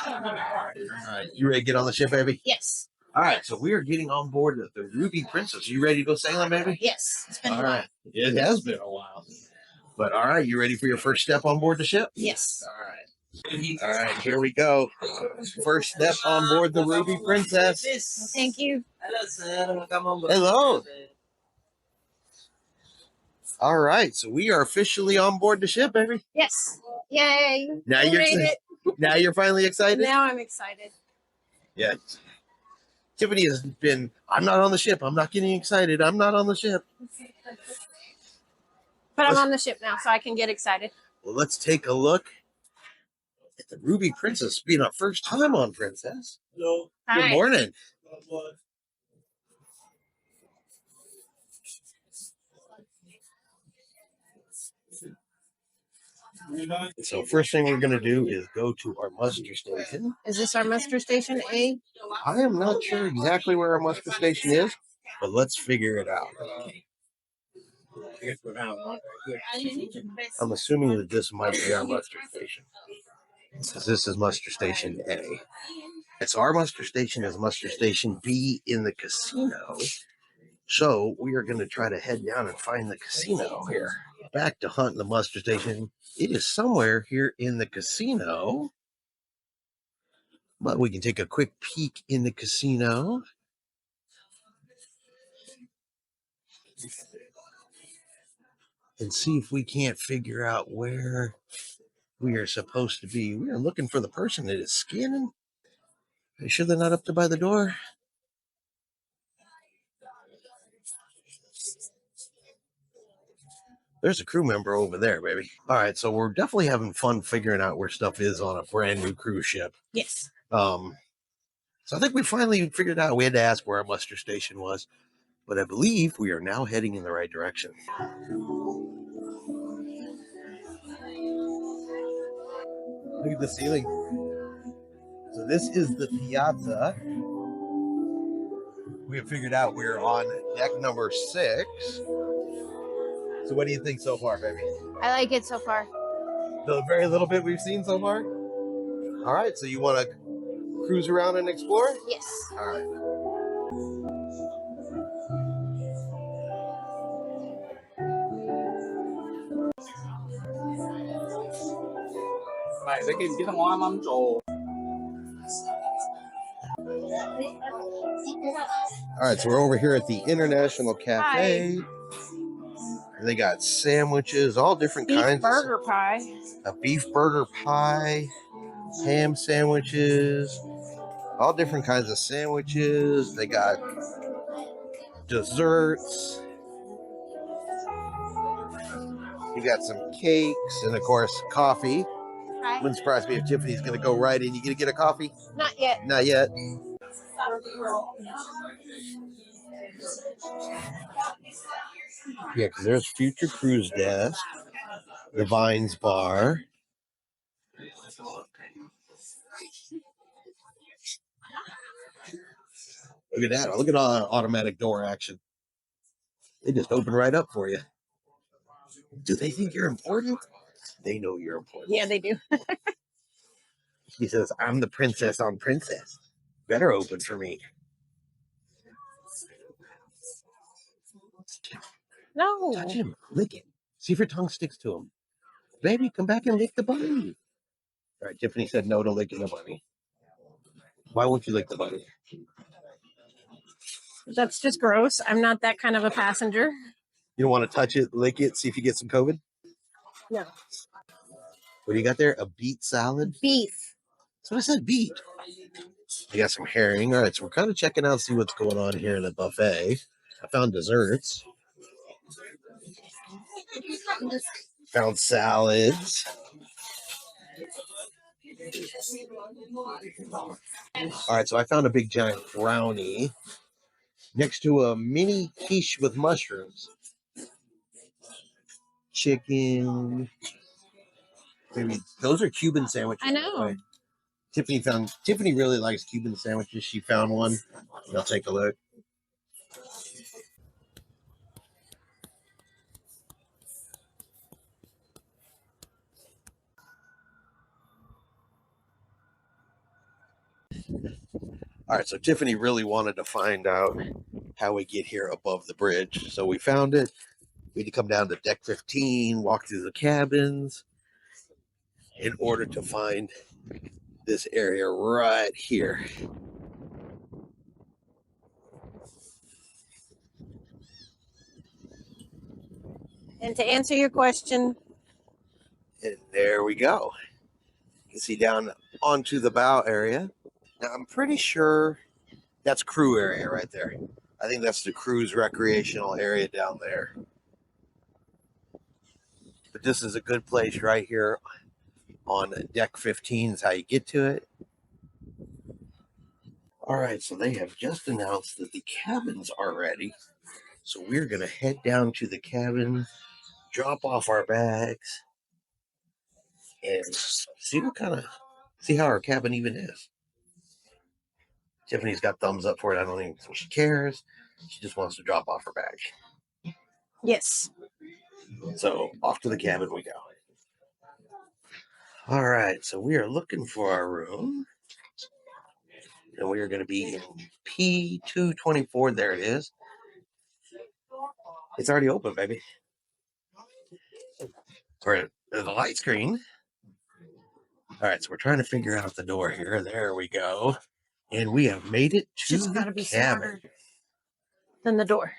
All right, you ready to get on the ship, baby? Yes. All right, so we are getting on board the Ruby Princess. You ready to go sailing, baby? Yes. It's been all right. It has been a while. But all right, you ready for your first step on board the ship? Yes. All right. All right, here we go. First step on board the Ruby Princess. Thank you. Hello. All right, so we are officially on board the ship, baby. Yes. Yay. Now We you're made it. Now you're finally excited. Now I'm excited. Yeah. Tiffany has been. I'm not on the ship. I'm not getting excited. I'm not on the ship. But I'm on the ship now, so I can get excited. Well, let's take a look at the Ruby Princess being our first time on Princess. Hello. Hi. Good morning. So first thing we're going to do is go to our muster station. Is this our muster station A? I am not sure exactly where our muster station is, but let's figure it out. I'm assuming that this might be our muster station. Because this is muster station A. So our muster station is muster station B in the casino. So we are going to try to head down and find the casino here. Back to hunt the muster station. It is somewhere here in the casino. But we can take a quick peek in the casino. And see if we can't figure out where we are supposed to be. We are looking for the person that is scanning. Are you sure they're not up there by the door? There's a crew member over there, baby. All right, so we're definitely having fun figuring out where stuff is on a brand new cruise ship. Yes. So I think we finally figured out. We had to ask where our muster station was, but I believe we are now heading in the right direction. Look at the ceiling. So this is the piazza. We have figured out we're on deck number 6. So what do you think so far, baby? I like it so far. The very little bit we've seen so far? All right, so you want to cruise around and explore? Yes. All right. All right, so we're over here at the International Cafe. Hi. They got sandwiches, all different kinds. Beef burger pie. A beef burger pie, ham sandwiches, all different kinds of sandwiches. They got desserts. You got some cakes and, of course, coffee. Hi. Wouldn't surprise me if Tiffany's going to go right in. You going to get a coffee? Not yet. Not yet. Yeah, because there's Future Cruise Desk, the Vines Bar. Look at that. Look at automatic door action. They just open right up for you. Do they think you're important? They know you're important. Yeah, they do. He says, I'm the princess on Princess. Better open for me. No. Touch him. Lick it. See if your tongue sticks to him. Baby, come back and lick the bunny. All right, Tiffany said no to licking the bunny. Why won't you lick the bunny? That's just gross. I'm not that kind of a passenger. You don't want to touch it, lick it, see if you get some COVID? No. What do you got there? A beet salad? Beef. That's what I said, beet. You got some herring. All right, so we're kind of checking out, see what's going on here in the buffet. I found desserts. Found salads. All right, so I found a big giant brownie next to a mini quiche with mushrooms. Chicken. Maybe those are Cuban sandwiches. I know. Tiffany really likes Cuban sandwiches. She found one. I'll take a look. All right, so Tiffany really wanted to find out how we get here above the bridge. So we found it. We had to come down to deck 15, walk through the cabins in order to find this area right here. And to answer your question, And there we go. You can see down onto the bow area. Now, I'm pretty sure that's crew area right there. I think that's the crew's recreational area down there. But this is a good place right here on deck 15 is how you get to it. All right, so they have just announced that the cabins are ready. So we're going to head down to the cabin, drop off our bags, and see how our cabin even is. Tiffany's got thumbs up for it. I don't even think she cares. She just wants to drop off her bag. yes. So off to the cabin we go. All right, so we are looking for our room. And we are going to be in P224. There it is. It's already open, baby. We're at the light screen. All right, so we're trying to figure out the door here. There we go. And we have made it to Just gotta the be cabin. smarter than the door.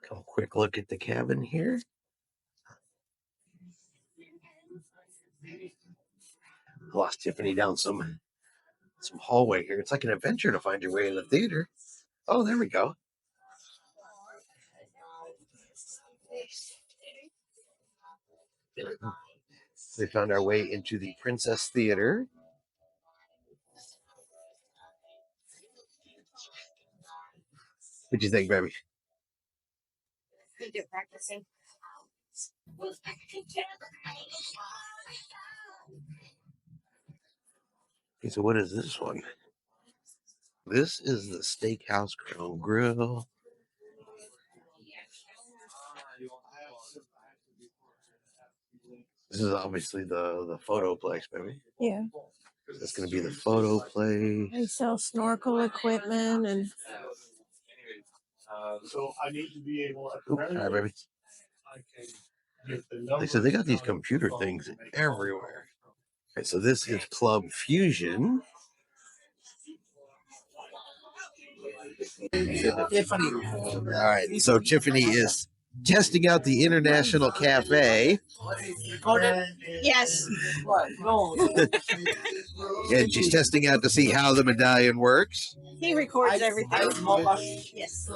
Come quick look at the cabin here. I lost Tiffany down some hallway here. It's like an adventure to find your way in the theater. Oh, there we go. We found our way into the Princess Theater. What'd you think, baby? Video practicing. Okay, so what is this one? This is the Steakhouse Crown Grill. This is obviously the photo place, baby. Yeah. That's going to be the photo place. They sell snorkel equipment and So I need to be able to. Ooh, hi, baby. They said they got these computer things everywhere. Okay, so this is Club Fusion. Tiffany. All right, so Tiffany is testing out the International Cafe. yes. And she's testing out to see how the medallion works. He records everything. Yes.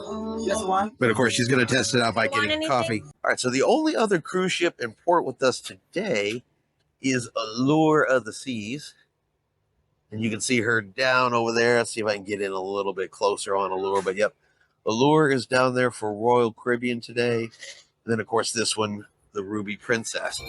Just one. But of course, she's going to test it out by You want getting anything? coffee. All right, so the only other cruise ship in port with us today is Allure of the Seas. And you can see her down over there. Let's see if I can get in a little bit closer on Allure. But yep, Allure is down there for Royal Caribbean today. And then, of course, this one, the Ruby Princess.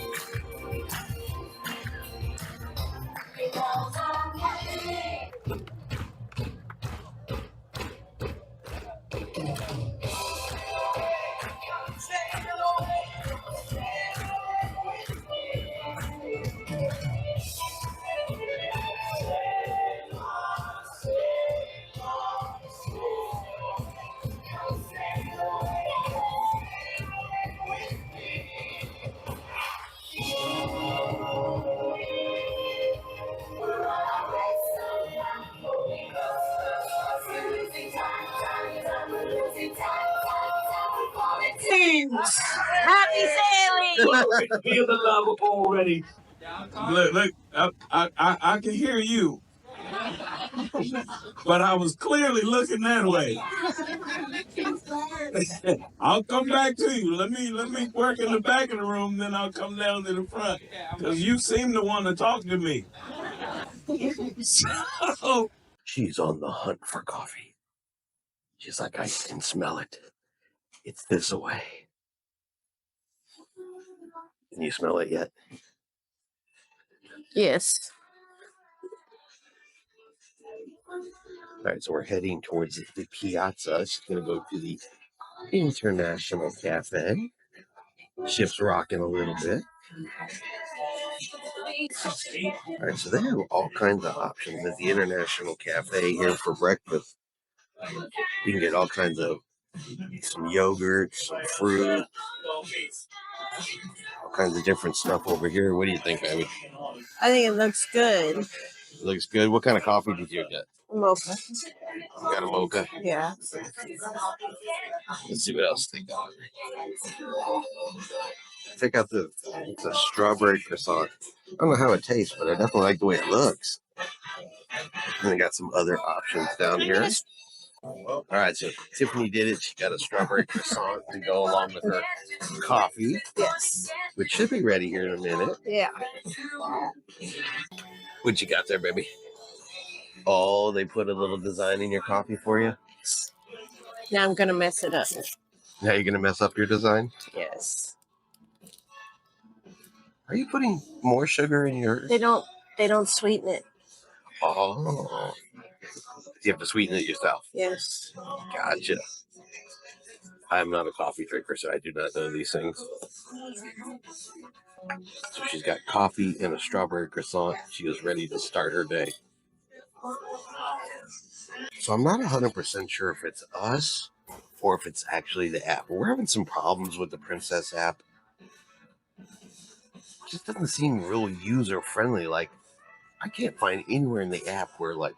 Happy sailing! Feel the love already. Look, I can hear you, but I was clearly looking that way. I'll come back to you. Let me work in the back of the room, then I'll come down to the front, because you seem to want to talk to me. So, She's on the hunt for coffee. She's like, I can smell it. It's this way. Can you smell it yet? Yes. All right, so we're heading towards the piazza. She's going to go to the International Cafe. Ship's rocking a little bit. All right, so they have all kinds of options at the International Cafe here for breakfast. You can get all kinds of some yogurt, some fruit, all kinds of different stuff over here. What do you think, baby? I think it looks good. Looks good. What kind of coffee did you get? Mocha. You got a mocha? Yeah. Let's see what else they got. Check out the strawberry croissant. I don't know how it tastes, but I definitely like the way it looks. And they got some other options down here. All right, so Tiffany did it. She got a strawberry croissant to go along with her coffee, Yes. which should be ready here in a minute. Yeah. What you got there, baby? Oh, they put a little design in your coffee for you? Now I'm gonna mess it up. Now you're going to mess up your design? Yes. Are you putting more sugar in yours? They don't sweeten it. Oh. You have to sweeten it yourself. Yes. Gotcha. I'm not a coffee drinker, so I do not know these things. So she's got coffee and a strawberry croissant. She is ready to start her day. So I'm not 100% sure if it's us or if it's actually the app. We're having some problems with the Princess app. It just doesn't seem real user friendly. Like, I can't find anywhere in the app where, like,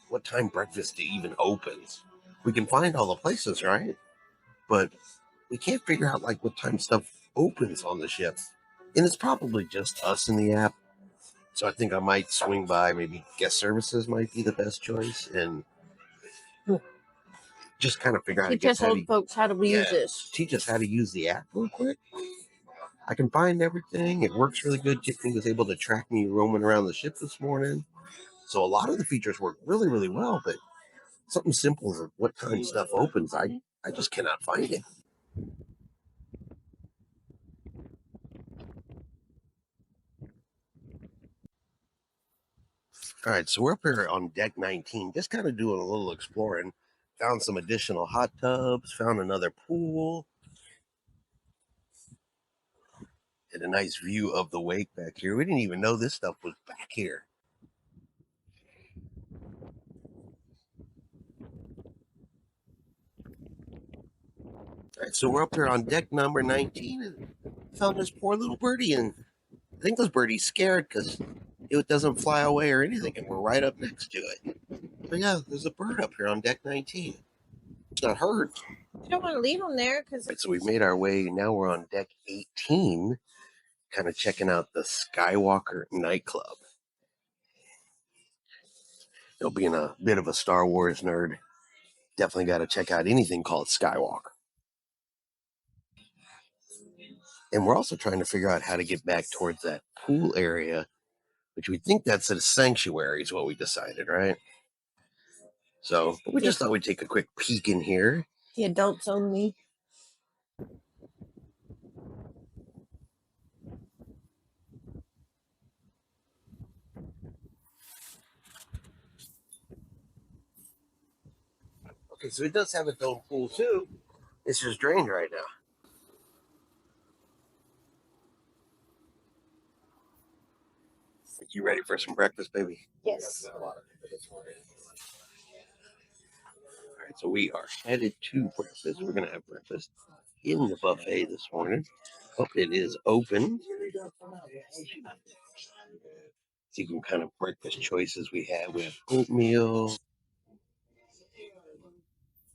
what time breakfast even opens. We can find all the places, right? But we can't figure out, like, what time stuff opens on the ship. And it's probably just us in the app. So I think I might swing by. Maybe guest services might be the best choice. And just kind of figure out Teach us old folks how to use this. Teach us how to use the app real quick. I can find everything. It works really good. Tiffany was able to track me roaming around the ship this morning. So a lot of the features work really, really well. But something simple as what time stuff opens, I just cannot find it. All right, so we're up here on deck 19, just kind of doing a little exploring. Found some additional hot tubs, found another pool. Had a nice view of the wake back here. We didn't even know this stuff was back here. All right, so we're up here on deck number 19 and found this poor little birdie. And I think this birdie's scared because it doesn't fly away or anything, and we're right up next to it. But yeah, there's a bird up here on deck 19. It's not hurt. You don't want to leave them there because. Right, so we made our way. Now we're on deck 18, kind of checking out the Skywalker nightclub. Being a bit of a Star Wars nerd, definitely got to check out anything called Skywalker. And we're also trying to figure out how to get back towards that pool area, which we think that's a sanctuary is what we decided, right? So we just thought we'd take a quick peek in here. The adults only. Okay, so it does have its own pool too. It's just drained right now. You ready for some breakfast, baby? Yes. All right, so we are headed to breakfast. We're gonna have breakfast in the buffet this morning. Hope it is open. See what kind of breakfast choices we have. We have oatmeal,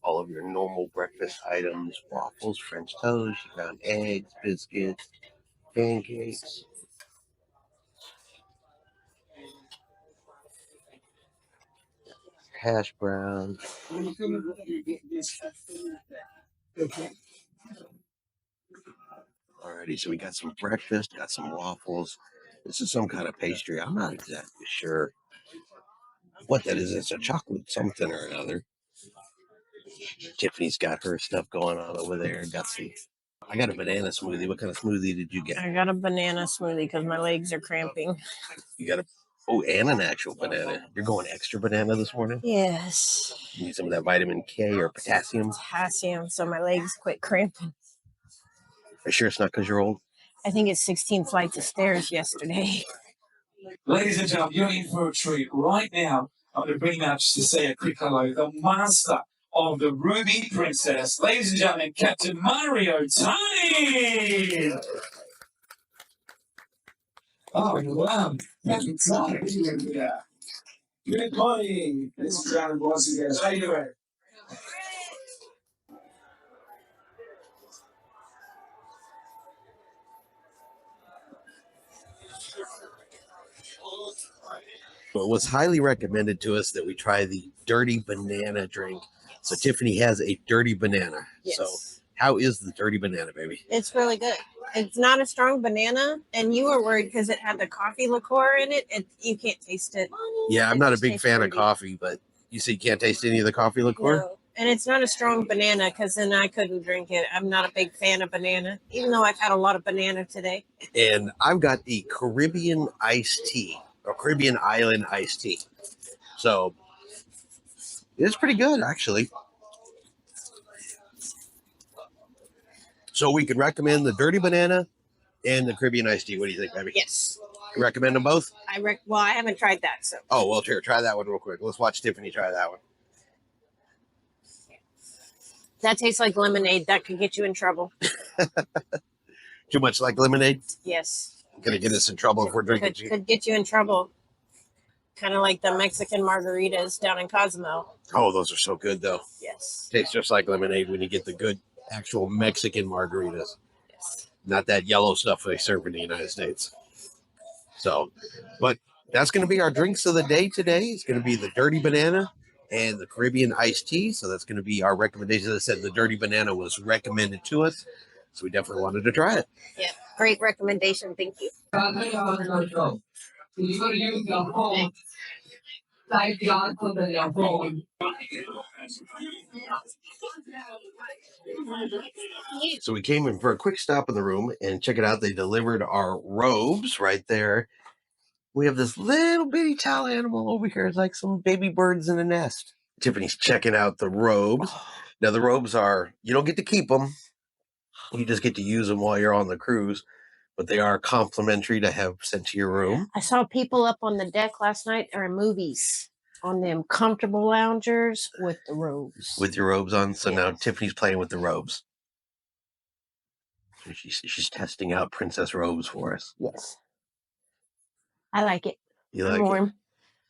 all of your normal breakfast items, waffles, French toast, you found eggs, biscuits, pancakes. Hash browns. Alrighty, so we got some breakfast, got some waffles. This is some kind of pastry. I'm not exactly sure what that is. It's a chocolate something or another. Tiffany's got her stuff going on over there. I got a banana smoothie. What kind of smoothie did you get? I got a banana smoothie because my legs are cramping. You got and an actual banana. You're going extra banana this morning? Yes. You need some of that vitamin K or potassium? Potassium, so my legs quit cramping. Are you sure it's not because you're old? I think it's 16 flights of stairs yesterday. Ladies and gentlemen, you're in for a treat right now. I'm going to bring out just to say a quick hello, the master of the Ruby Princess. Ladies and gentlemen, Captain Mario Tiny! Oh, wow. Captain Tiny. Yeah. Good morning. This is Alan once again. How you doing? But it was highly recommended to us that we try the dirty banana drink. So Tiffany has a dirty banana. Yes. So how is the dirty banana, baby? It's really good. It's not a strong banana, and you were worried because it had the coffee liqueur in it. You can't taste it. Yeah, I'm It not a just big tastes fan of fruity. coffee, but you see, you can't taste any of the coffee liqueur? No. And it's not a strong banana because then I couldn't drink it. I'm not a big fan of banana, even though I've had a lot of banana today. And I've got the Caribbean iced tea, or Caribbean island iced tea. So it's pretty good, actually. So we could recommend the dirty banana and the Caribbean iced tea. What do you think, baby? Yes. You recommend them both? Well, I haven't tried that, so. Oh, well, here, try that one real quick. Let's watch Tiffany try that one. That tastes like lemonade. That could get you in trouble. Too much like lemonade? Yes. Gonna get us in trouble if we're drinking. Could get you in trouble. Kind of like the Mexican margaritas down in Cozumel. Oh, those are so good, though. Yes. Tastes just like lemonade when you get the good actual Mexican margaritas. Yes. Not that yellow stuff they serve in the United States. So, but that's going to be our drinks of the day today. It's going to be the dirty banana and the Caribbean iced tea. So that's going to be our recommendation. As I said, the dirty banana was recommended to us. So we definitely wanted to try it. Yeah. Great recommendation. Thank you. So we came in for a quick stop in the room and check it out. They delivered our robes right there. We have this little bitty towel animal over here. It's like some baby birds in a nest. Tiffany's checking out the robes. Now the robes are, you don't get to keep them. You just get to use them while you're on the cruise. But they are complimentary to have sent to your room. I saw people up on the deck last night or in movies on them comfortable loungers with the robes. With your robes on. So Yes. now Tiffany's playing with the robes. She's testing out princess robes for us. Yes. I like it. You I'm like warm. it?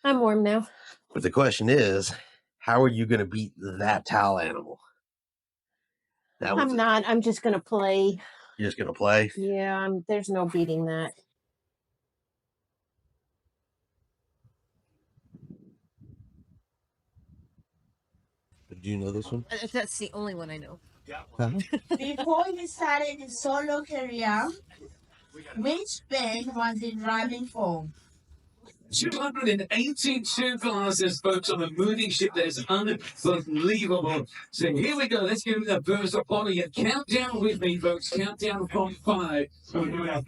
I'm warm now. But the question is, how are you going to beat that towel animal? I'm not. I'm just going to play. You're just going to play? Yeah, there's no beating that. Do you know this one? That's the only one I know. Huh? Before you started the solo career, which band was it driving for? 282 glasses, folks, on a moving ship that is unbelievable. So here we go. Let's give it a burst of honor. You count down with me, folks. Count down from 5. So here we go.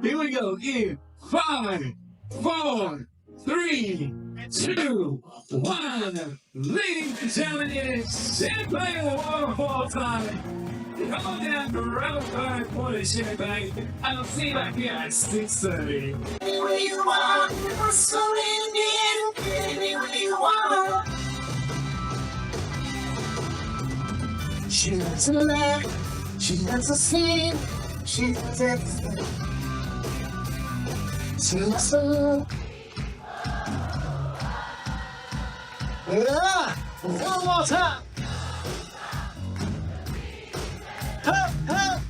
Here we go. In 5, 4, 3, 2, 1. Ladies and gentlemen, stand by the waterfall time. Come on down to Round 5 for the champagne. I'll see you back here at 6:30. Where you are, I'm so Indian, baby, where you are. She doesn't laugh, she doesn't sing, she doesn't. She doesn't. Yeah, one more time. Hup, hup.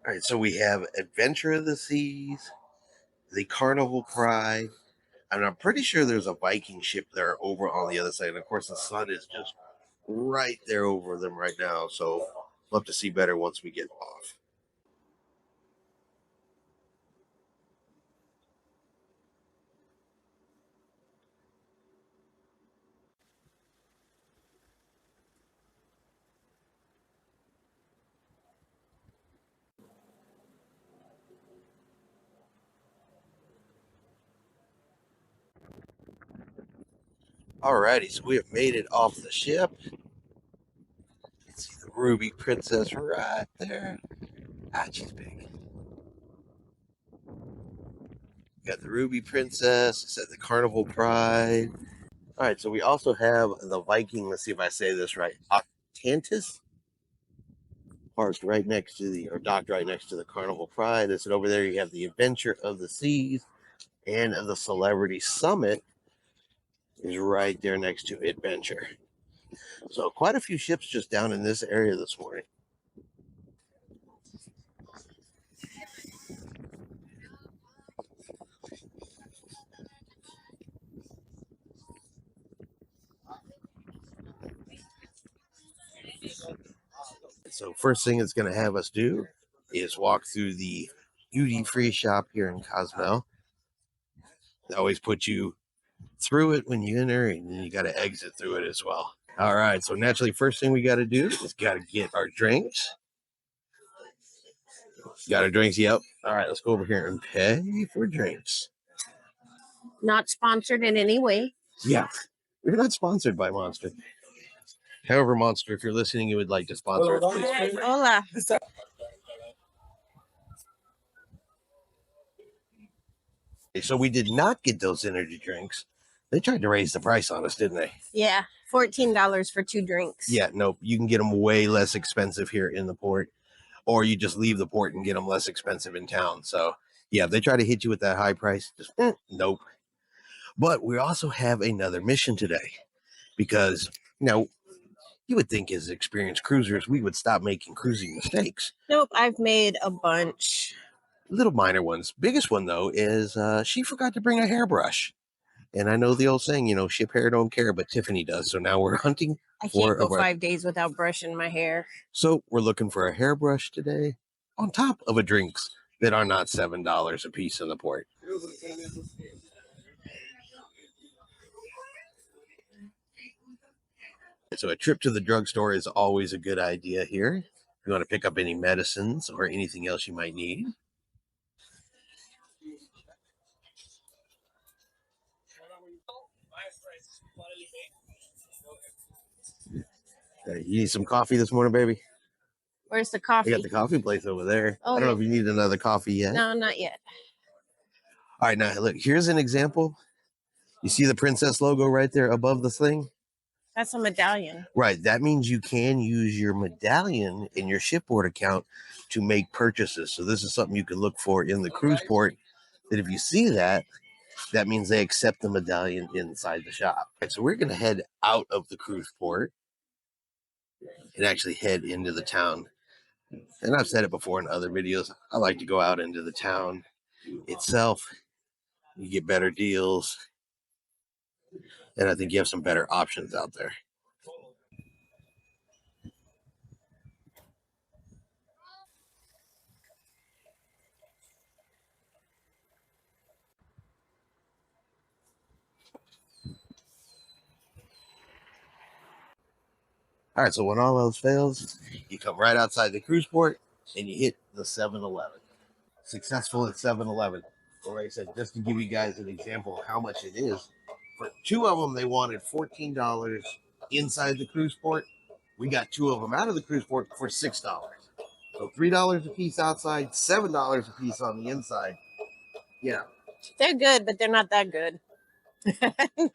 All right, so we have Adventure of the Seas, the Carnival Pride, And I'm pretty sure there's a Viking ship there over on the other side. And of course, the sun is just right there over them right now. So we'll have to see better once we get off. Alrighty, so we have made it off the ship. You can see the Ruby Princess right there. Ah, she's big. Got the Ruby Princess. It's at the Carnival Pride. All right, so we also have the Viking. Let's see if I say this right. Octantis, parked right next to the, or docked right next to the Carnival Pride. And over there, you have the Adventure of the Seas, and the Celebrity Summit is right there next to Adventure. So quite a few ships just down in this area this morning. So first thing it's going to have us do is walk through the duty-free shop here in Cozumel. They always put you through it when you enter, and then you got to exit through it as well. All right, so naturally, first thing we got to do is got to get our drinks. Got our drinks, yep. All right, let's go over here and pay for drinks. Not sponsored in any way. Yeah, we're not sponsored by Monster. However, Monster, if you're listening, you would like to sponsor us, please. Hola. So we did not get those energy drinks. They tried to raise the price on us, didn't they? Yeah, $14 for 2 drinks. Yeah, nope. You can get them way less expensive here in the port, or you just leave the port and get them less expensive in town. So yeah, if they try to hit you with that high price, just nope. But we also have another mission today, because you would think as experienced cruisers, we would stop making cruising mistakes. Nope, I've made a bunch. Little minor ones. Biggest one, though, is she forgot to bring a hairbrush. And I know the old saying, ship hair don't care, but Tiffany does. So now we're hunting I for can't a go brush. 5 days without brushing my hair. So we're looking for a hairbrush today, on top of a drinks that are not $7 a piece in the port. So a trip to the drugstore is always a good idea here. If you want to pick up any medicines or anything else you might need. You need some coffee this morning, baby? Where's the I coffee? got the coffee place over there. Oh, I don't know yeah. if you need another coffee yet. No, not yet. All right, now look, here's an example. You see the princess logo right there above the thing? That's a medallion. Right. That means you can use your medallion in your shipboard account to make purchases. So this is something you can look for in the cruise port, that if you see that, that means they accept the medallion inside the shop. Right, so we're going to head out of the cruise port and actually head into the town. And I've said it before in other videos, I like to go out into the town itself. You get better deals, and I think you have some better options out there. All right, so when all else fails, you come right outside the cruise port and you hit the 7-Eleven. Successful at 7-Eleven. Well, like I said, just to give you guys an example of how much it is, for 2 of them, they wanted $14 inside the cruise port. We got 2 of them out of the cruise port for $6. So $3 a piece outside, $7 a piece on the inside. Yeah. They're good, but they're not that good.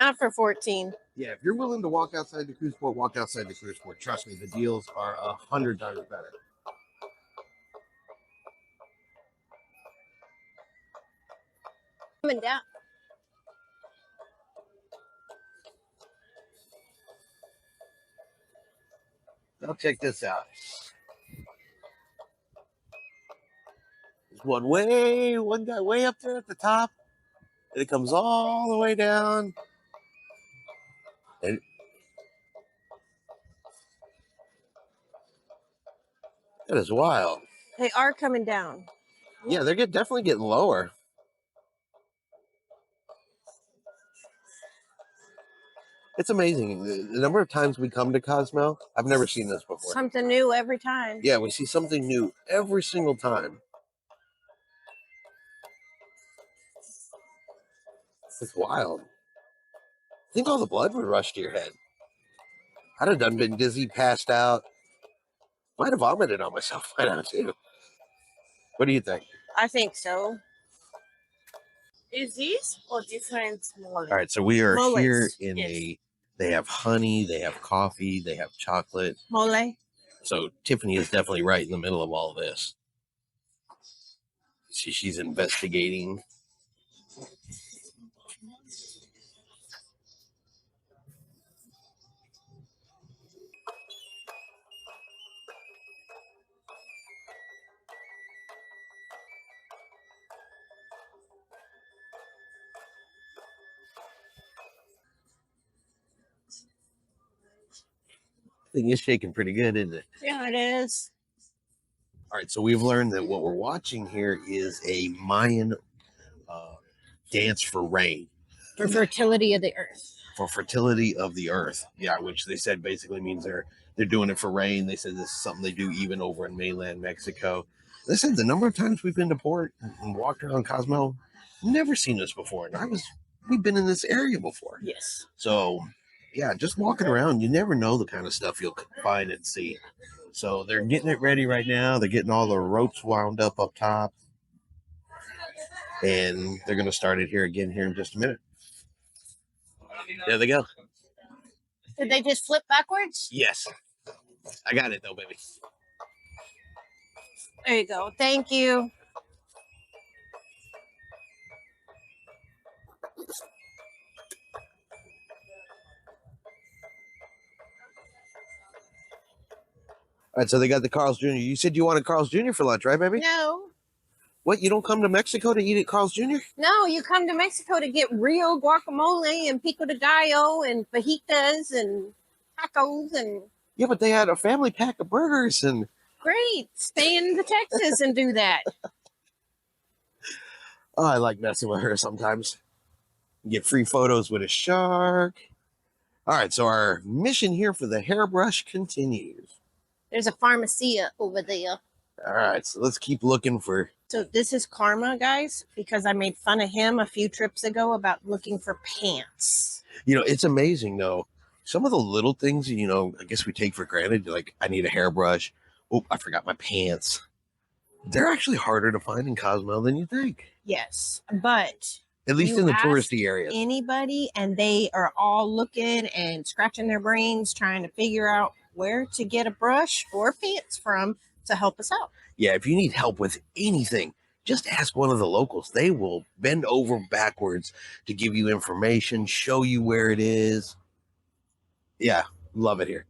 Not for 14. Yeah, if you're willing to walk outside the cruise port, walk outside the cruise port. Trust me, the deals are 100 times better. Coming down. Now check this out. There's one guy way up there at the top. And it comes all the way down. And that is wild. They are coming down. Yeah, they're definitely getting lower. It's amazing. The number of times we come to Cozumel, I've never seen this before. Something new every time. Yeah, we see something new every single time. It's wild. I think all the blood would rush to your head. I'd have done been dizzy, passed out. Might have vomited on myself by now too. What do you think? I think so. Is this or different mole? All right, so we are Moles, here in yes. they have honey, they have coffee, they have chocolate. Mole. So Tiffany is definitely right in the middle of all of this. She's investigating. Thing is shaking pretty good, isn't it? Yeah, it is. All right, so we've learned that what we're watching here is a Mayan dance for rain, For fertility of the earth. for fertility of the earth. Yeah, which they said basically means they're doing it for rain. They said this is something they do even over in mainland Mexico. They said the number of times we've been to port and walked around Cozumel, never seen this before. And we've been in this area before. Yes. So yeah, just walking around, you never know the kind of stuff you'll find and see. So they're getting it ready right now. They're getting all the ropes wound up top. And they're going to start it here again here in just a minute. There they go. Did they just flip backwards? Yes. I got it though, baby. There you go. Thank you. All right, so they got the Carl's Jr. You said you wanted Carl's Jr. for lunch, right, baby? No. What, you don't come to Mexico to eat at Carl's Jr.? No, you come to Mexico to get real guacamole and pico de gallo and fajitas and tacos and Yeah, but they had a family pack of burgers and... great. Stay in the Texas and do that. Oh, I like messing with her sometimes. Get free photos with a shark. All right, so our mission here for the hairbrush continues. There's a pharmacia over there. All right, so let's keep looking for... So this is karma, guys, because I made fun of him a few trips ago about looking for pants. You know, it's amazing, though. Some of the little things, you know, I guess we take for granted, like I need a hairbrush. Oh, I forgot my pants. They're actually harder to find in Cozumel than you think. Yes, but At least you in the ask touristy areas. anybody, and they are all looking and scratching their brains trying to figure out where to get a brush or pants from to help us out. Yeah, if you need help with anything, just ask one of the locals. They will bend over backwards to give you information, show you where it is. Yeah, love it here.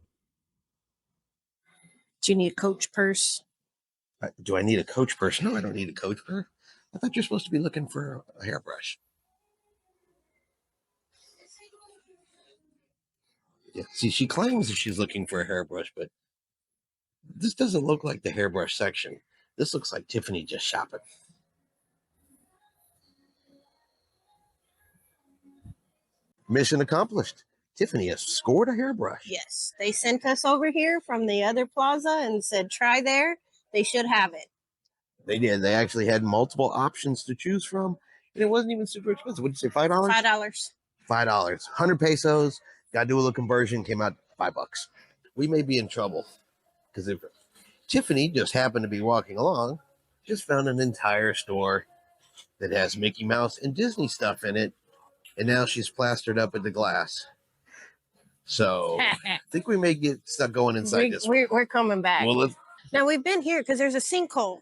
Do you need a Coach purse? Do I need a Coach purse? No, I don't need a Coach purse. I thought you're supposed to be looking for a hairbrush. Yeah, see, she claims that she's looking for a hairbrush, but this doesn't look like the hairbrush section. This looks like Tiffany just shopping. Mission accomplished. Tiffany has scored a hairbrush. Yes, they sent us over here from the other plaza and said, try there. They should have it. They did. They actually had multiple options to choose from, and it wasn't even super expensive. What did you say, $5? $5. $5. 100 pesos. Got to do a little conversion. Came out $5. We may be in trouble because if Tiffany just happened to be walking along, just found an entire store that has Mickey Mouse and Disney stuff in it, and now she's plastered up with the glass. So I think we may get stuck going inside this. We're coming back. Well, now we've been here because there's a sinkhole.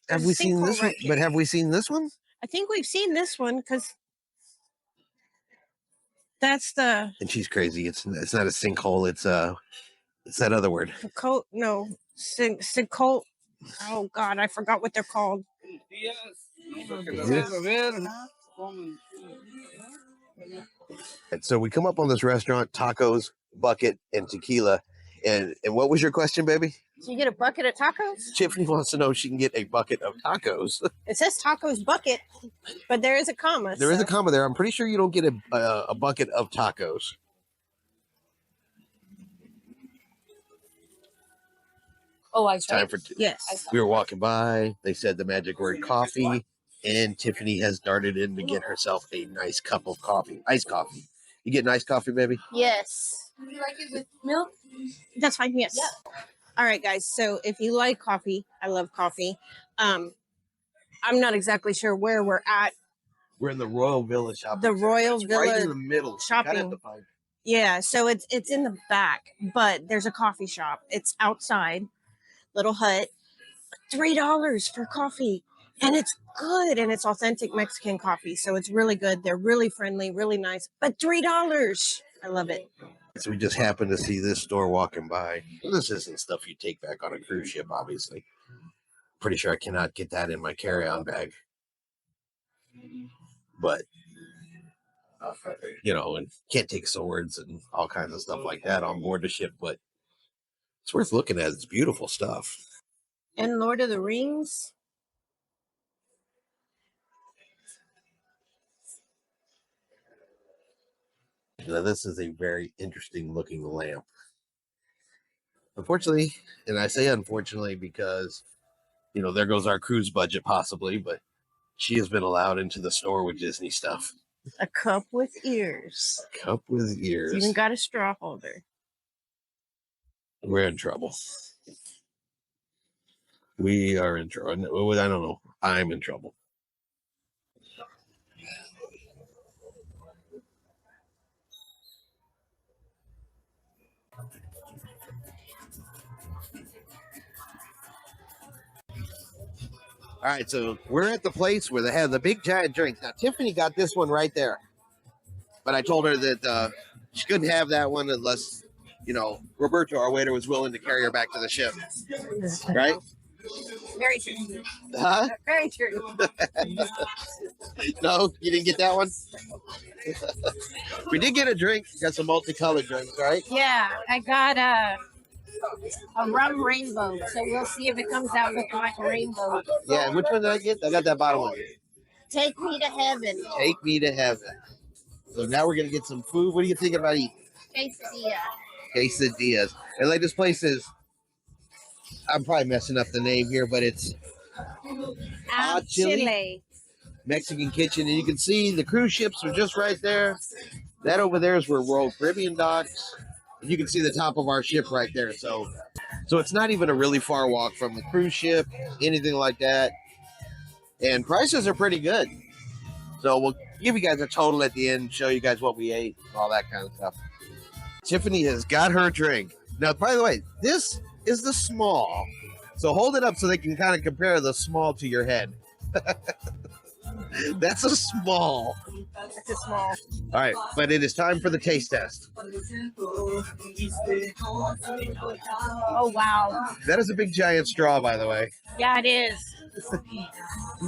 have we seen this one? But have we seen this one? I think we've seen this one because that's the And she's crazy. It's not a sinkhole. It's that other word. sinkhole. Oh God, I forgot what they're called. And so we come up on this restaurant, tacos, bucket, and tequila. And what was your question, baby? So you get a bucket of tacos? Tiffany wants to know if she can get a bucket of tacos. It says tacos bucket, but there is a comma. There is a comma there. I'm pretty sure you don't get a bucket of tacos. Oh, I It's time for Yes. we were walking by. They said the magic word coffee, and Tiffany has darted in to get herself a nice cup of coffee, iced coffee. You get nice coffee, baby? Yes. Would you like it with milk? That's fine. Yes. Yeah. All right, guys. So if you like coffee, I love coffee. I'm not exactly sure where we're at. We're in the Royal Villa shopping. The Royal It's right in Villa the middle. shopping. You gotta have to find it. Yeah, so it's in the back, but there's a coffee shop. It's outside, little hut. $3 for coffee, and it's good, and it's authentic Mexican coffee, so it's really good. They're really friendly, really nice, but $3. I love it. So we just happened to see this store walking by. This isn't stuff you take back on a cruise ship, obviously. Pretty sure I cannot get that in my carry-on bag. But, you know, and can't take swords and all kinds of stuff like that on board the ship, but it's worth looking at. It's beautiful stuff. And Lord of the Rings. Now, this is a very interesting looking lamp. Unfortunately, and I say unfortunately because, you know, there goes our cruise budget possibly, but she has been allowed into the store with Disney stuff. A cup with ears. Cup with It's ears. even got a straw holder. We're in trouble. We are in trouble. I don't know. I'm in trouble. All right, so we're at the place where they have the big giant drinks. Now, Tiffany got this one right there, but I told her that she couldn't have that one unless, you know, Roberto, our waiter, was willing to carry her back to the ship. Right? Very true. Huh? Very true. No, you didn't get that one? We did get a drink. Got some multicolored drinks, right? Yeah, I got a rum rainbow, so we'll see if it comes out looking like a rainbow. Yeah, which one did I get? I got that bottom one. Take me to heaven. Take me to heaven. So now we're going to get some food. What are you thinking about eating? Quesadilla. Quesadillas. And like this place is, I'm probably messing up the name here, but it's Chile. Mexican kitchen. And you can see the cruise ships are just right there. That over there is where Royal Caribbean docks. And you can see the top of our ship right there. So it's not even a really far walk from the cruise ship, anything like that. And prices are pretty good. So we'll give you guys a total at the end, show you guys what we ate, all that kind of stuff. Tiffany has got her drink. Now, by the way, this is the small. So hold it up so they can kind of compare the small to your head. That's a small. It's a small. All right, but it is time for the taste test. Oh, wow. That is a big giant straw, by the way. Yeah, it is.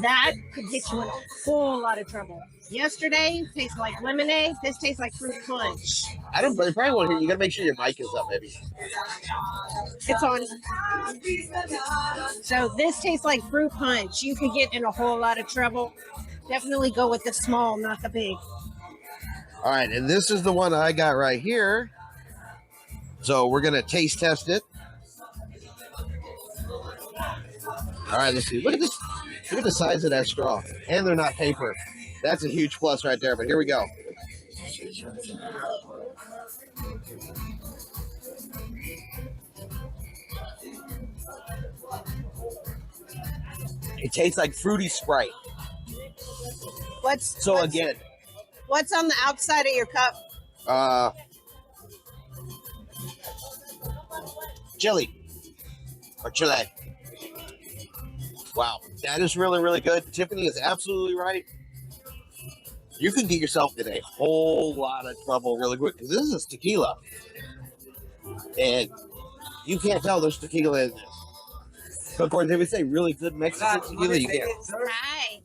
That could get you in a whole lot of trouble. Yesterday tasted like lemonade. This tastes like fruit punch. They probably won't hear you. You gotta make sure your mic is up, maybe. It's on. So this tastes like fruit punch. You could get in a whole lot of trouble. Definitely go with the small, not the big. All right, and this is the one I got right here. So we're gonna taste test it. All right, let's see. Look at this. Look at the size of that straw. And they're not paper. That's a huge plus right there, but here we go. It tastes like fruity Sprite. What's on the outside of your cup? Chili. Or Chile. Wow, that is really, really good. Tiffany is absolutely right. You can get yourself in a whole lot of trouble really quick. This is tequila. And you can't tell there's tequila in this. Of course, if it's a really good Mexican tequila, you can't. Right.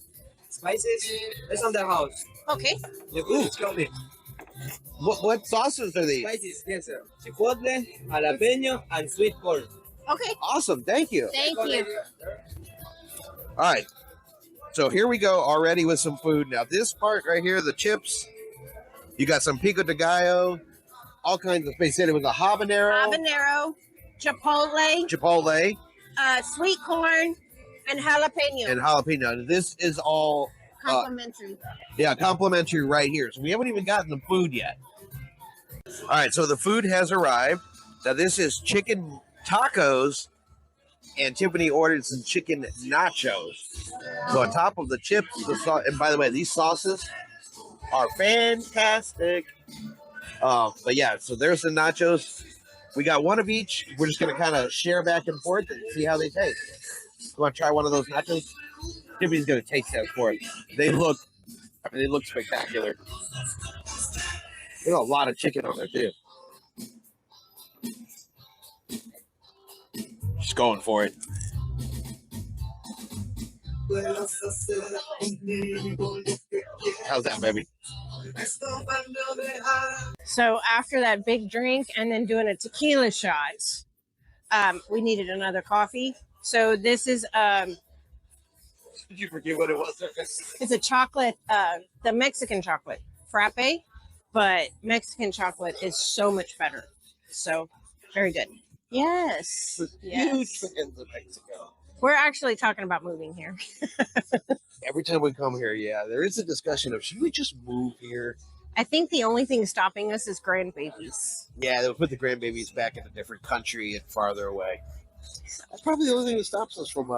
Spices, it's on the house. Okay. The food is coming. What sauces are these? Spices, yes, sir. Chipotle, jalapeno, and sweet corn. Okay. Awesome, thank you. Thank you. All right, so here we go already with some food. Now this part right here, the chips, you got some pico de gallo, all kinds of. They said it was a Habanero, chipotle, sweet corn, and jalapeno. and jalapeno. And this is all Complimentary. complimentary right here. So we haven't even gotten the food yet. All right, so the food has arrived. Now this is chicken tacos, and Tiffany ordered some chicken nachos. So on top of the chips, the sauce, and by the way, these sauces are fantastic. But yeah, so there's the nachos. We got one of each. We're just gonna kind of share back and forth and see how they taste. You want to try one of those nachos? Tiffany's gonna taste that for us. They look spectacular. There's a lot of chicken on there too. Just going for it. How's that, baby? So after that big drink and then doing a tequila shot, we needed another coffee. So this is Did you forget what it was? it's a chocolate, the Mexican chocolate frappe, but Mexican chocolate is so much better. So very good. Yes. Huge fans of Mexico. We're actually talking about moving here. Every time we come here, yeah, there is a discussion of should we just move here? I think the only thing stopping us is grandbabies. Yeah, they'll put the grandbabies back in a different country and farther away. That's probably the only thing that stops us from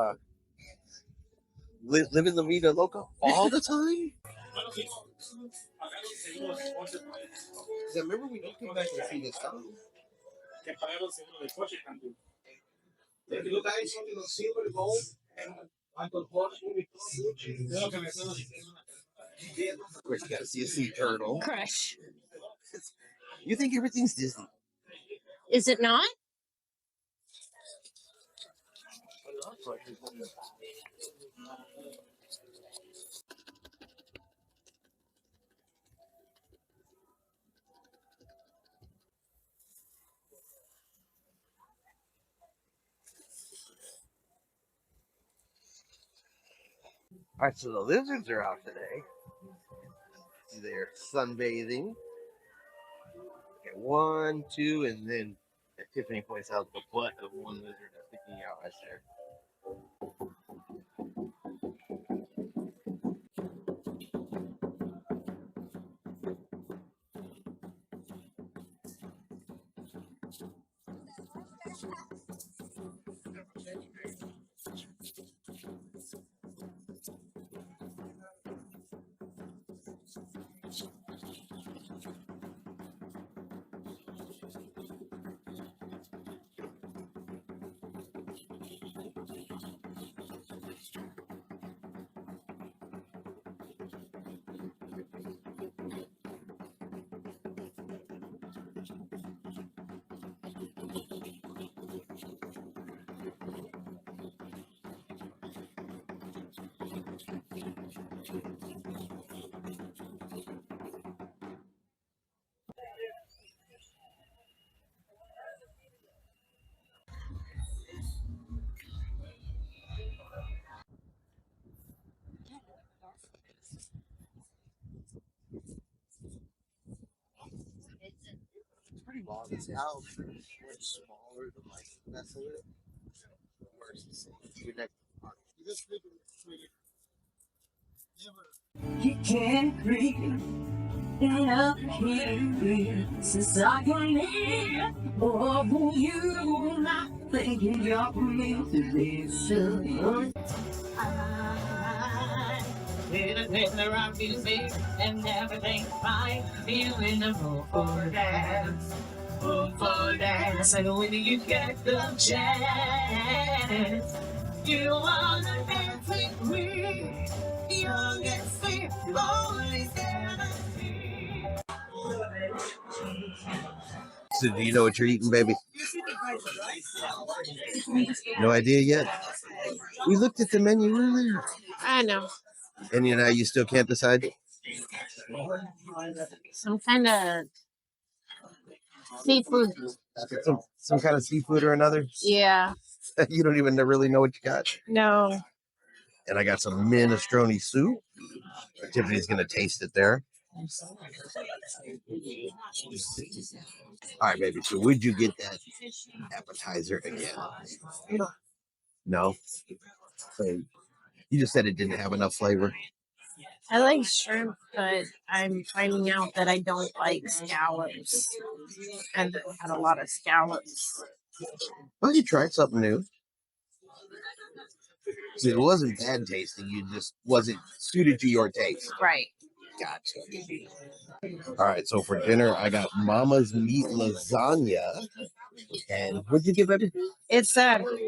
living the vida loca all the time. Yeah, remember we did come back and see this song. Of course, you gotta see a sea turtle. Crush. You think everything's Disney? Is it not? All right, so the lizards are out today. They're sunbathing. Okay, 1, 2, and then Tiffany points out the butt of one lizard that's sticking out right there. It's pretty long. It's how much smaller the vessel is. Versus your next part. You just think You can't breathe. And I can't breathe since I can live. Oh, for you, not thinking you're me to be so. Everything around me is big and everything fine. Feeling the move for dance. Move for dance. And when you get the chance, you wanna dance with me. Young and sweet, only 17. So do you know what you're eating, baby? No idea yet? We looked at the menu earlier. I know. And you still can't decide? Some kind of seafood. Some kind of seafood or another? Yeah. You don't even really know what you got. No. And I got some minestrone soup. Tiffany's going to taste it there. All right, baby. So would you get that appetizer again? No? So you just said it didn't have enough flavor. I like shrimp, but I'm finding out that I don't like scallops. And I've had a lot of scallops. Well, you tried something new. See, it wasn't bad tasting. You just wasn't suited to your taste. Right. Gotcha. All right. So for dinner, I got Mama's meat lasagna. And what'd you give it? It's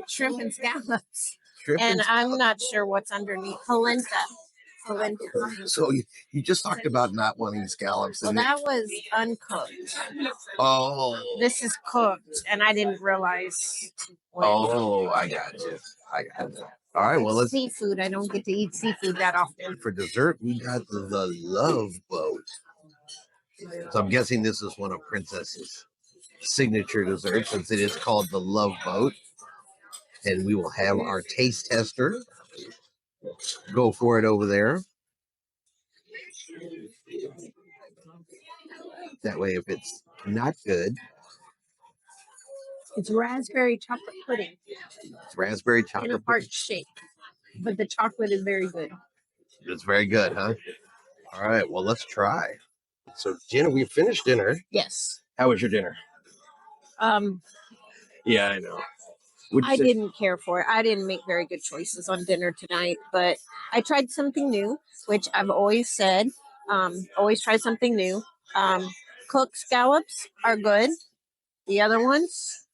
shrimp and scallops. Shrimp And I'm not sure what's underneath. Polenta. So you just talked about not wanting scallops. Well, that was uncooked. Oh. This is cooked, and I didn't realize. Oh, I got you. All right, well, let's. Seafood. I don't get to eat seafood that often. For dessert, we got the Love Boat. So I'm guessing this is one of Princess's signature desserts, since it is called the Love Boat. And we will have our taste tester go for it over there. That way, if it's not good, it's raspberry chocolate pudding. It's raspberry chocolate in a heart shape, but the chocolate is very good. It's very good, huh? All right, well, let's try. So, Jenna, we finished dinner. Yes. How was your dinner? Yeah, I know. I didn't care for it. I didn't make very good choices on dinner tonight, but I tried something new, which I've always said. Always try something new. Cooked scallops are good. The other ones,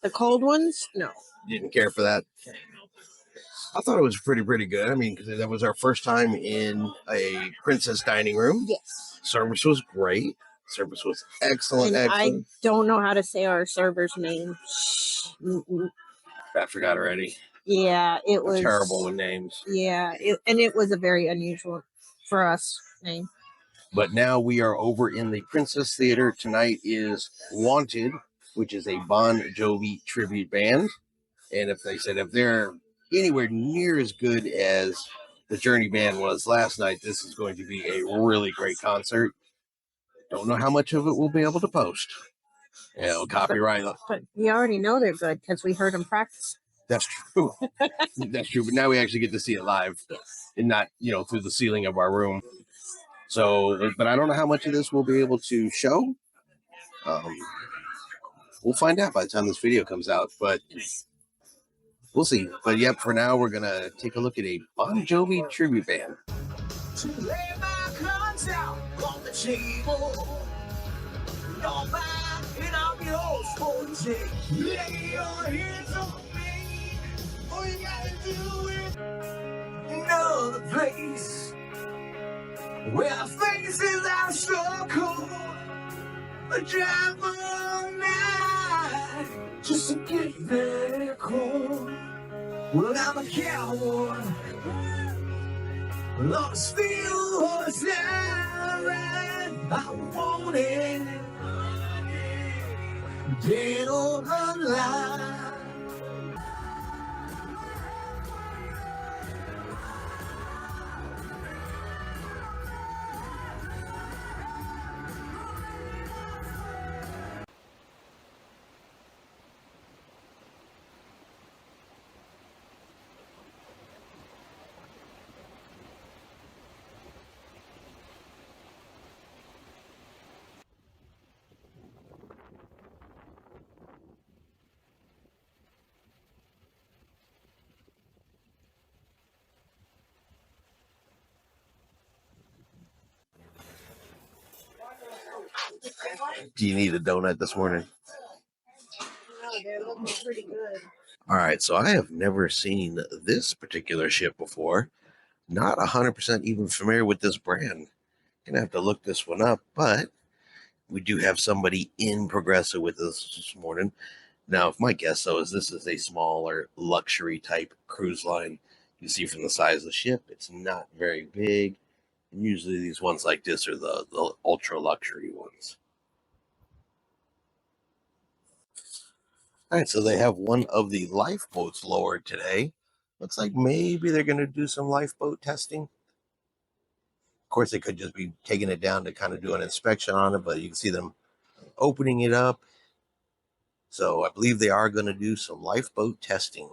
the cold ones, no. Didn't care for that. I thought it was pretty good. I mean, because that was our first time in a princess dining room. Yes. Service was great. Service was excellent. And excellent. I don't know how to say our server's name. I forgot already. Yeah, it was terrible with names. Yeah, it was a very unusual for us name. But now we are over in the Princess Theater. Tonight is Wanted, which is a Bon Jovi tribute band. And if they're anywhere near as good as the Journey band was last night, this is going to be a really great concert. Don't know how much of it we'll be able to post. Copyright. But we already know they're good because we heard them practice. That's true. That's true. But now we actually get to see it live. Yes. And not, through the ceiling of our room. So, but I don't know how much of this we'll be able to show. We'll find out by the time this video comes out, but we'll see. But yep, for now, we're going to take a look at a Bon Jovi tribute band. Lay my cards out on the table. Don't mind it, I'm yours for the take. Lay your hands on me. All you gotta do is know the place where faces are so cold. I drive all night just to get there cold. Well, I'm a cowboy. Lost feel what's right. I want it. Dead or alive. Do you need a donut this morning? No, they're looking pretty good. All right, so I have never seen this particular ship before. Not 100% even familiar with this brand. Gonna have to look this one up, but we do have somebody in Progresso with us this morning. Now, if my guess, though, is this is a smaller luxury type cruise line, You see from the size of the ship, it's not very big. And usually these ones like this are the ultra luxury ones. All right, so they have one of the lifeboats lowered today. Looks like maybe they're going to do some lifeboat testing. Of course, they could just be taking it down to kind of do an inspection on it, but you can see them opening it up. So I believe they are going to do some lifeboat testing.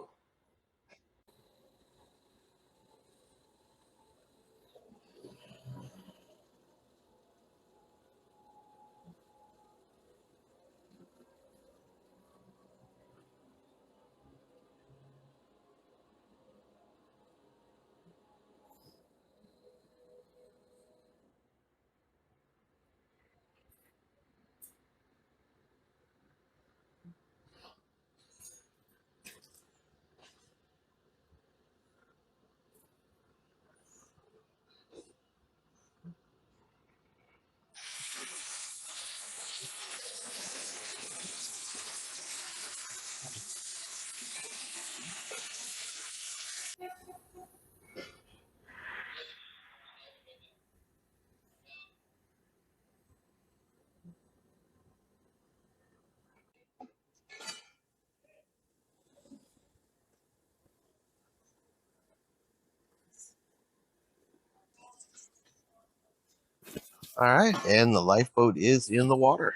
All right, and the lifeboat is in the water.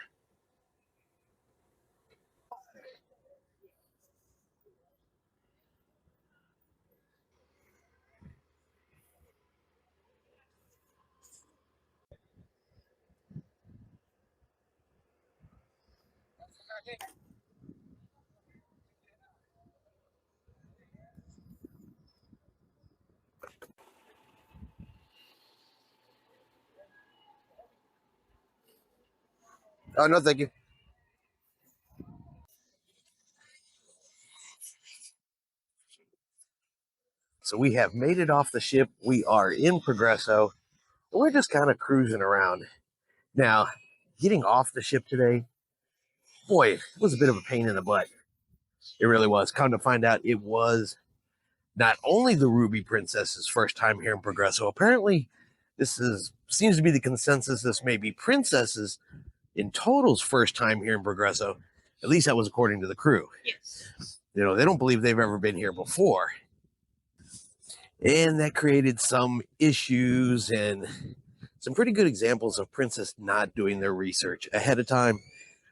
Oh, no, thank you. So we have made it off the ship. We are in Progresso. We're just kind of cruising around. Now, getting off the ship today, boy, it was a bit of a pain in the butt. It really was. Come to find out, it was not only the Ruby Princess's first time here in Progresso. Apparently, seems to be the consensus. This may be Princess's in total's first time here in Progresso. At least that was according to the crew. Yes. You know, they don't believe they've ever been here before. And that created some issues and some pretty good examples of Princess not doing their research ahead of time.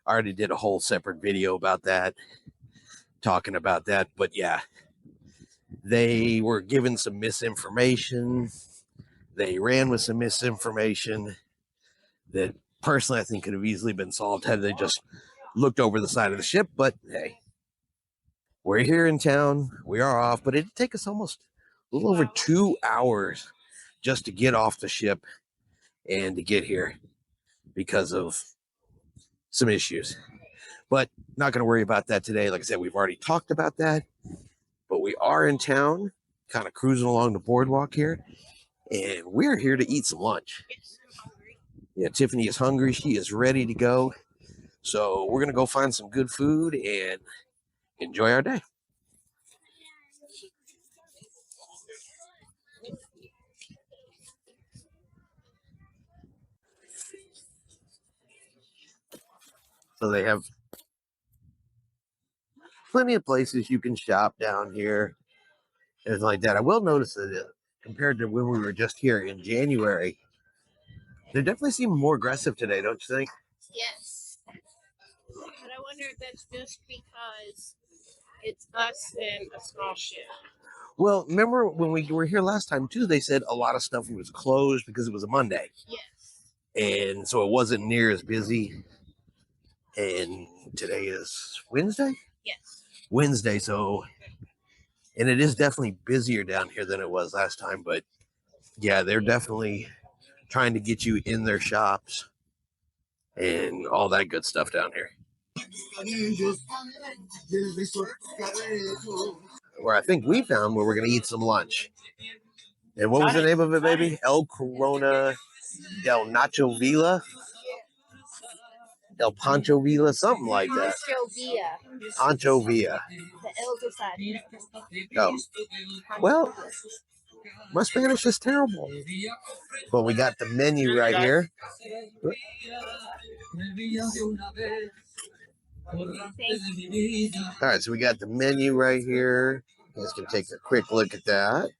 I already did a whole separate video about that, talking about that. But yeah, they were given some misinformation. They ran with some misinformation that personally I think could have easily been solved had they just looked over the side of the ship. But hey, we're here in town. We are off, but it'd take us almost a little over 2 hours just to get off the ship and to get here because of some issues. But not going to worry about that today. Like I said, we've already talked about that. But we are in town, kind of cruising along the boardwalk here. And we're here to eat some lunch. Yeah, Tiffany is hungry. She is ready to go. So we're going to go find some good food and enjoy our day. So they have plenty of places you can shop down here and like that. I will notice that compared to when we were just here in January, they definitely seem more aggressive today, don't you think? Yes. But I wonder if that's just because it's us and a small ship. Well, remember when we were here last time too, they said a lot of stuff was closed because it was a Monday. Yes. And so it wasn't near as busy. And today is Wednesday? Yes. Wednesday, so and it is definitely busier down here than it was last time, but yeah, they're definitely trying to get you in their shops and all that good stuff down here. Where I think we found where we're going to eat some lunch. And what was the name of it, baby? El Corona del Nacho Villa? El Pancho Villa, something like that. Pancho Villa. Pancho Villa. The L's aside. Oh. Well, my Spanish is terrible. But we got the menu right here. All right, so we got the menu right here. You guys can take a quick look at that.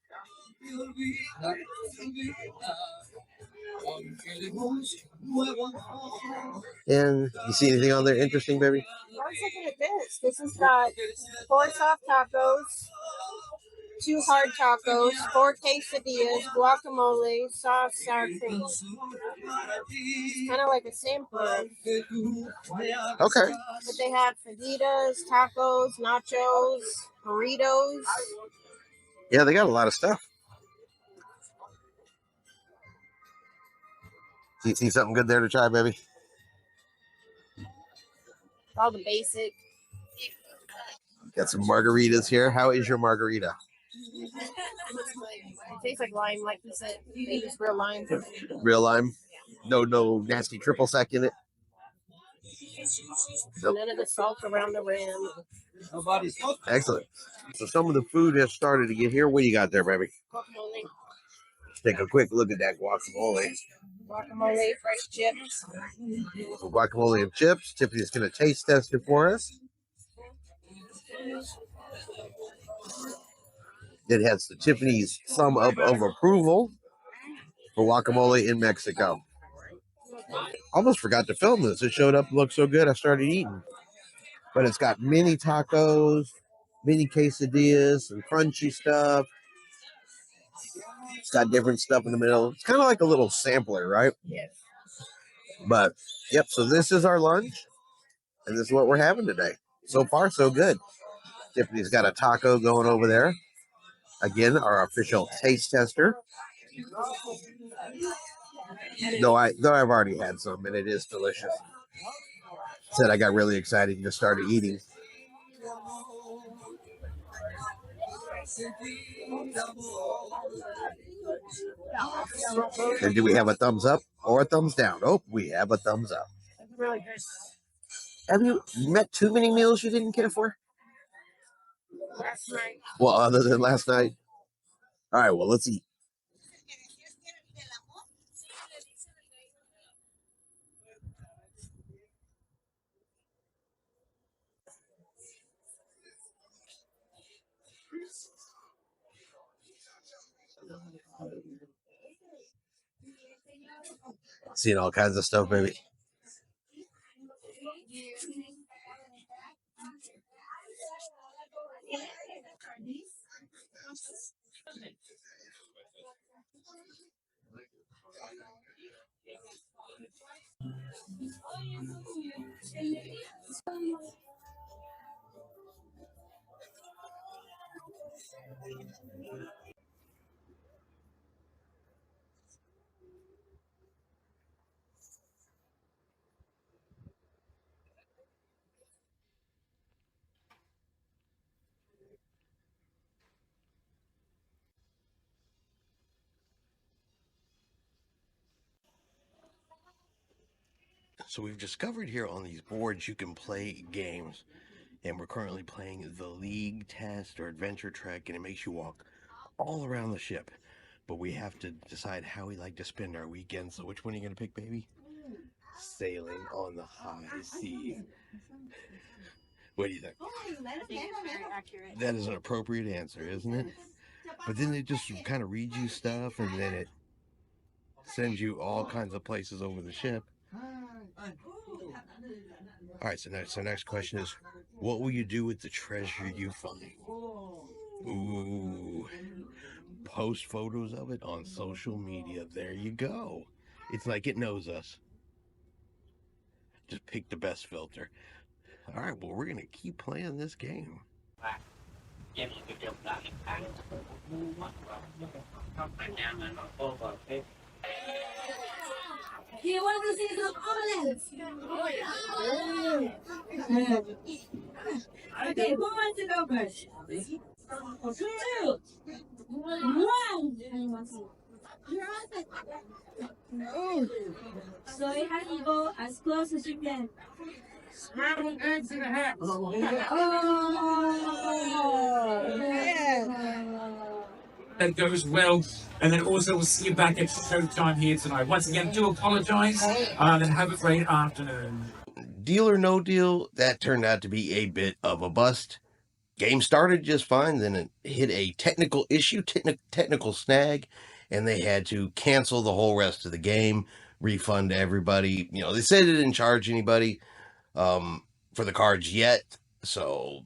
And you see anything on there interesting, baby? I was looking at this. This has got 4 soft tacos, 2 hard tacos, 4 quesadillas, guacamole, sauce, sour cream. It's kind of like a sampler. Okay. But they have fajitas, tacos, nachos, burritos. Yeah, they got a lot of stuff. Do you see something good there to try, baby? All the basic. Got some margaritas here. How is your margarita? It tastes like lime, like you said. They use real lime. Real lime? No nasty triple sec in it? Nope. None of the salt around the rim. Excellent. So some of the food has started to get here. What do you got there, baby? Guacamole. Let's take a quick look at that guacamole. Guacamole, fresh chips. So guacamole and chips. Tiffany's going to taste test it for us. It has the Tiffany's thumb up of approval for guacamole in Mexico. Almost forgot to film this. It showed up, looked so good, I started eating. But it's got mini tacos, mini quesadillas, some crunchy stuff. It's got different stuff in the middle. It's kind of like a little sampler, right? Yes. But, yep, so this is our lunch. And this is what we're having today. So far, so good. Tiffany's got a taco going over there. Again, our official taste tester. Though I've already had some, and it is delicious. Said I got really excited and just started eating. And do we have a thumbs up or a thumbs down? Oh, we have a thumbs up. Really good. Have you met too many meals you didn't care for? Last night. Well, other than last night? All right, well, let's eat. Seeing all kinds of stuff, baby. So we've discovered here on these boards you can play games. And we're currently playing the League Test or Adventure Trek, and it makes you walk all around the ship. But we have to decide how we like to spend our weekends. So which one are you going to pick, baby? Sailing on the high seas. What do you think? That is an appropriate answer, isn't it? But then it just kind of reads you stuff, and then it sends you all kinds of places over the ship. All right, so next question is, what will you do with the treasure you find? Ooh, post photos of it on social media. There you go. It's like it knows us. Just pick the best filter. All right, well, we're going to keep playing this game. Do you want to see some omelets? Okay, who wants to go first? 2, 1. So you have to go as close as you can. Scrambled eggs and ham. That goes well, and then also we'll see you back at showtime here tonight. Once again, do apologize, and have a great afternoon. Deal or No Deal, that turned out to be a bit of a bust. Game started just fine, then it hit a technical issue, technical snag, and they had to cancel the whole rest of the game, refund everybody. You know, they said they didn't charge anybody for the cards yet, so,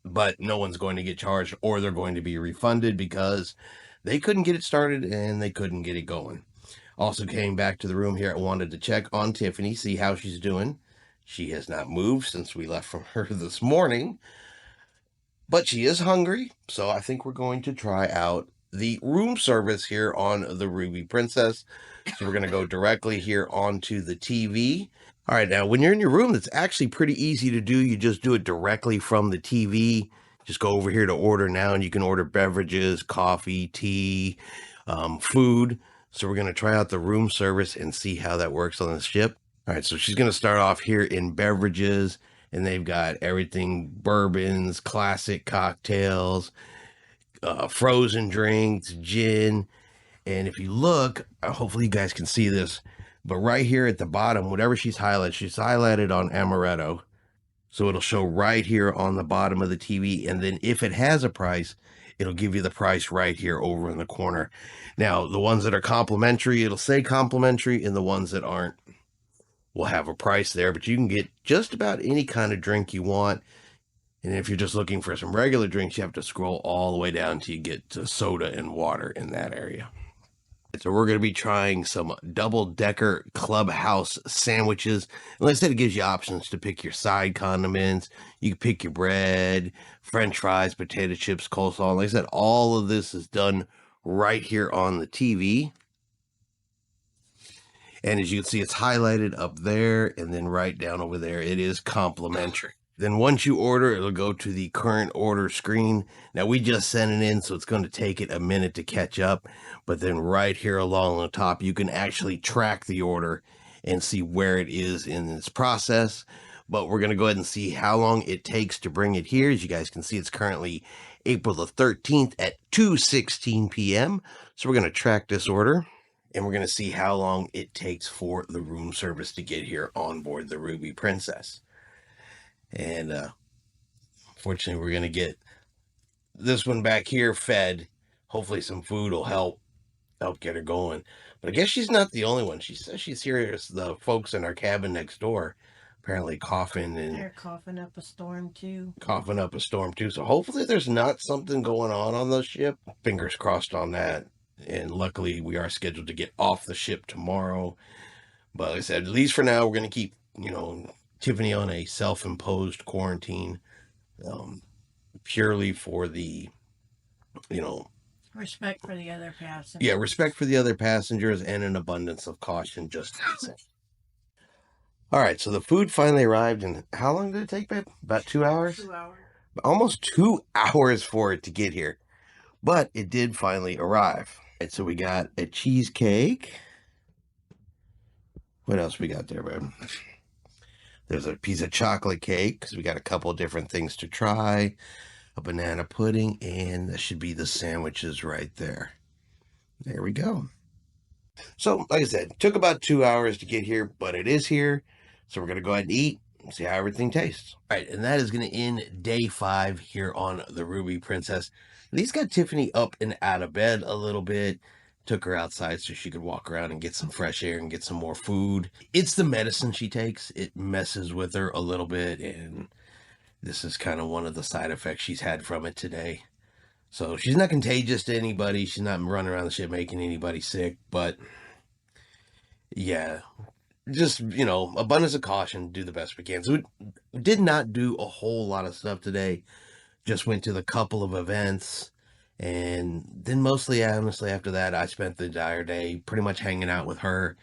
but no one's going to get charged or they're going to be refunded because they couldn't get it started and they couldn't get it going. Also came back to the room here. I wanted to check on Tiffany, see how she's doing. She has not moved since we left from her this morning. But she is hungry, so I think we're going to try out the room service here on the Ruby Princess. So we're going to go directly here onto the TV. All right, now when you're in your room, it's actually pretty easy to do. You just do it directly from the TV. Just go over here to order now, and you can order beverages, coffee, tea, food. So we're going to try out the room service and see how that works on the ship. All right, so she's going to start off here in beverages. And they've got everything, bourbons, classic cocktails, frozen drinks, gin. And if you look, hopefully you guys can see this, but right here at the bottom, whatever she's highlighted on amaretto. So it'll show right here on the bottom of the TV. And then if it has a price, it'll give you the price right here over in the corner. Now, the ones that are complimentary, it'll say complimentary, and the ones that aren't will have a price there, but you can get just about any kind of drink you want. And if you're just looking for some regular drinks, you have to scroll all the way down until you get to soda and water in that area. So we're going to be trying some double-decker clubhouse sandwiches. And like I said, it gives you options to pick your side condiments. You can pick your bread, French fries, potato chips, coleslaw. And like I said, all of this is done right here on the TV. And as you can see, it's highlighted up there and then right down over there. It is complimentary. Then once you order, it'll go to the current order screen. Now, we just sent it in, so it's going to take it a minute to catch up. But then right here along the top, you can actually track the order and see where it is in its process. But we're going to go ahead and see how long it takes to bring it here. As you guys can see, it's currently April the 13th at 2:16 p.m. So we're going to track this order. And we're going to see how long it takes for the room service to get here on board the Ruby Princess. And fortunately, we're going to get this one back here fed. Hopefully some food will help get her going. But I guess she's not the only one. She says she's here as the folks in our cabin next door apparently coughing. And they're coughing up a storm too. So hopefully there's not something going on the ship. Fingers crossed on that. And luckily, we are scheduled to get off the ship tomorrow. But like I said, at least for now, we're going to keep, Tiffany on a self-imposed quarantine, purely for the, respect for the other passengers. Yeah, respect for the other passengers and an abundance of caution, just to be safe. All right, so the food finally arrived, and how long did it take, babe? About 2 hours? 2 hours. Almost 2 hours for it to get here. But it did finally arrive. Right, so we got a cheesecake. What else we got there, babe? There's a piece of chocolate cake, because we got a couple of different things to try. A banana pudding, and that should be the sandwiches right there. There we go. So, like I said, it took about 2 hours to get here, but it is here. So we're going to go ahead and eat and see how everything tastes. All right, and that is going to end day 5 here on the Ruby Princess. These got Tiffany up and out of bed a little bit. Took her outside so she could walk around and get some fresh air and get some more food. It's the medicine she takes. It messes with her a little bit, and this is kind of one of the side effects she's had from it today. So she's not contagious to anybody. She's not running around the ship making anybody sick. But yeah, just, abundance of caution. Do the best we can. So we did not do a whole lot of stuff today. Just went to the couple of events. And then mostly, honestly, after that, I spent the entire day pretty much hanging out with her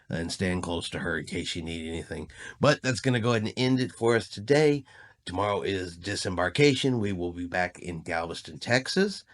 and staying close to her in case she needed anything. But that's going to go ahead and end it for us today. Tomorrow is disembarkation. We will be back in Galveston, Texas.